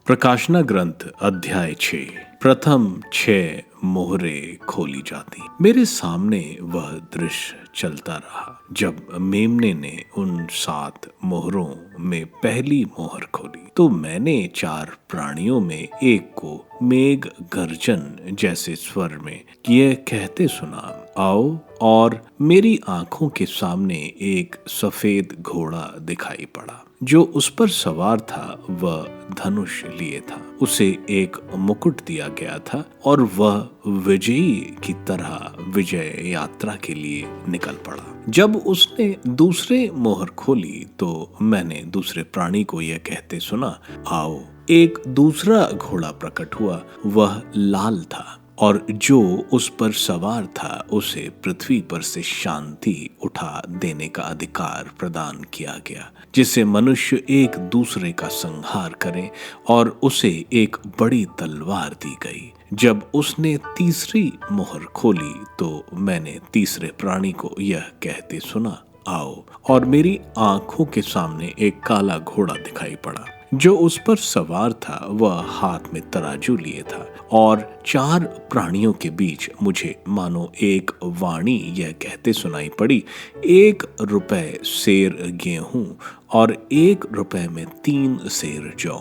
प्रकाशना ग्रंथ अध्याय 6। प्रथम 6 मोहरे खोली जाती। मेरे सामने वह दृश्य चलता रहा जब मेमने ने उन 7 मोहरों में पहली मोहर खोली, तो मैंने 4 प्राणियों में एक को मेघ गर्जन जैसे स्वर में यह कहते सुना, आओ। और मेरी आंखों के सामने एक सफेद घोड़ा दिखाई पड़ा। जो उस पर सवार था वह धनुष लिए था, उसे एक मुकुट दिया गया था और वह विजयी की तरह विजय यात्रा के लिए निकल पड़ा। जब उसने दूसरे मोहर खोली तो मैंने दूसरे प्राणी को यह कहते सुना, आओ। एक दूसरा घोड़ा प्रकट हुआ, वह लाल था और जो उस पर सवार था उसे पृथ्वी पर से शांति उठा देने का अधिकार प्रदान किया गया, जिससे मनुष्य एक दूसरे का संहार करें, और उसे एक बड़ी तलवार दी गई। जब उसने तीसरी मोहर खोली तो मैंने तीसरे प्राणी को यह कहते सुना, आओ। और मेरी आंखों के सामने एक काला घोड़ा दिखाई पड़ा। जो उस पर सवार था वह हाथ में तराजू लिए था, और 4 प्राणियों के बीच मुझे मानो एक वाणी यह कहते सुनाई पड़ी, 1 रुपए सेर गेहूं और 1 रुपए में 3 सेर जौ,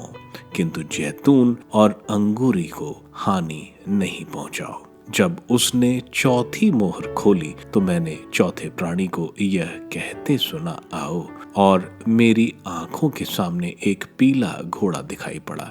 किंतु जैतून और अंगूरी को हानि नहीं पहुंचाओ। जब उसने चौथी मोहर खोली तो मैंने चौथे प्राणी को यह कहते सुना, आओ। और मेरी आंखों के सामने एक पीला घोड़ा दिखाई पड़ा।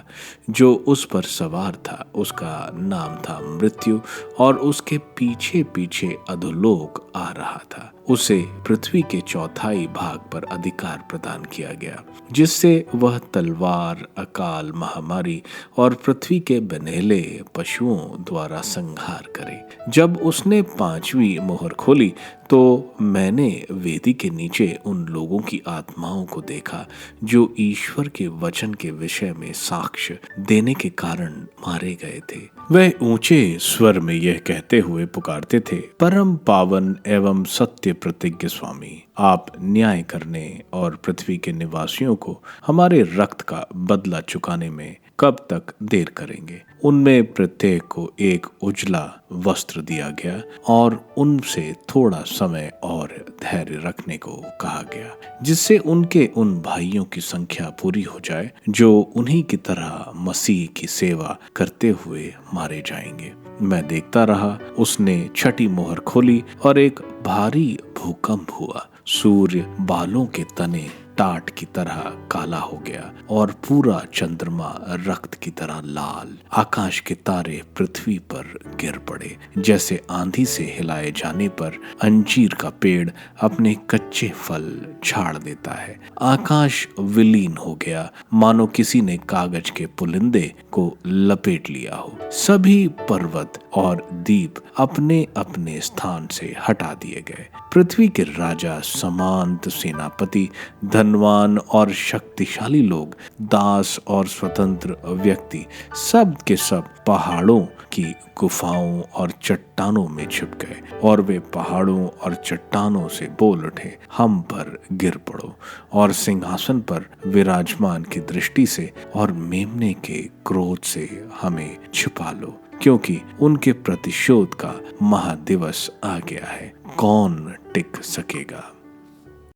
जो उस पर सवार था उसका नाम था मृत्यु, और उसके पीछे पीछे अधोलोक आ रहा था। उसे पृथ्वी के चौथाई भाग पर अधिकार प्रदान किया गया, जिससे वह तलवार, अकाल, महामारी और पृथ्वी के बनेले पशुओं द्वारा संहार करे। जब उसने 5वीं मोहर खोली तो मैंने वेदी के नीचे उन लोगों की आत्माओं को देखा जो ईश्वर के वचन के विषय में साक्ष्य देने के कारण मारे गए थे। वह ऊंचे स्वर में यह कहते हुए पुकारते थे, परम पावन एवं सत्य प्रतिज्ञ स्वामी, आप न्याय करने और पृथ्वी के निवासियों को हमारे रक्त का बदला चुकाने में कब तक देर करेंगे। उनमें प्रत्येक को एक उजला वस्त्र दिया गया और उनसे थोड़ा समय और धैर्य रखने को कहा गया, जिससे उनके उन भाइयों की संख्या पूरी हो जाए जो उन्हीं की तरह मसीह की सेवा करते हुए मारे जाएंगे। मैं देखता रहा, उसने 6ठी मोहर खोली और एक भारी भूकंप हुआ। सूर्य बालों के तने टाट की तरह काला हो गया और पूरा चंद्रमा रक्त की तरह लाल। आकाश के तारे पृथ्वी पर गिर पड़े, जैसे आंधी से हिलाए जाने पर अंजीर का पेड़ अपने कच्चे फल झाड़ देता है। आकाश विलीन हो गया, मानो किसी ने कागज के पुलिंदे को लपेट लिया हो। सभी पर्वत और द्वीप अपने अपने स्थान से हटा दिए गए। पृथ्वी के राजा, सामंत, सेनापति, धनवान और शक्तिशाली लोग, दास और स्वतंत्र व्यक्ति, सब के सब पहाड़ों की गुफाओं और चट्टानों में छिप गए, और वे पहाड़ों और चट्टानों से बोल उठे, हम पर गिर पड़ो और सिंहासन पर विराजमान की दृष्टि से और मेमने के क्रोध से हमें छिपा लो, क्योंकि उनके प्रतिशोध का महादिवस आ गया है। कौन टिक सकेगा?